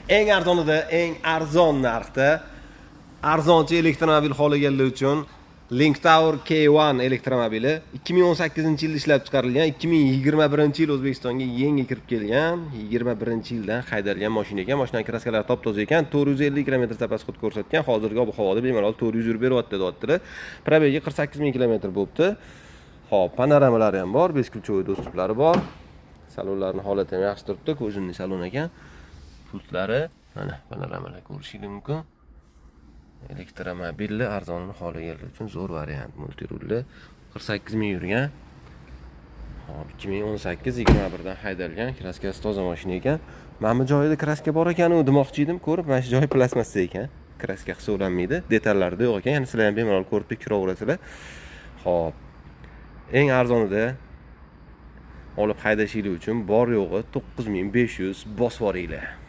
Eng arzonida, eng arzon narxda arzonchi elektromobil xohlaganlar uchun Link Tower K1 elektromobili 2018-yilda ishlab chiqarilgan, 2021-yil O'zbekistonga yangi kirib kelgan, 21-yildan haydalgan mashina ekan. Mashinaning kraskalari top-toza ekan, 450 km zapasxod ko'rsatgan. Hozirgi ob-havoda bemalol 400 yurib beryapti, deyaptilar. Probegi 48 ming km bo'libdi. Xo'p, panoramalari ham bor, beskilcho'y do'stliklari bor. Salonlarning holati ham yaxshi turibdi, ko'zinli salon ekan. Pultlari mana panoramalar ko'rishingiz mumkin. Elektromobilni arzonini xohlaganlar uchun zo'r variant. Multirulli 48 ming yurgan. Hop, 2018-21 dan haydalgan, kraskasi toza mashina ekan. Mana bu joyida kraska bor ekan-u demoqchi edim, ko'rib, mana shu joy plasmassa ekan. Kraska hisoblanmaydi, detallarida yo'q ekan. Ya'ni sizlar ham bemalol ko'rib kiraverasizlar. Hop. Eng arzonida olib haydashingiz uchun bor yo'g'i 9500 bosib boringlar.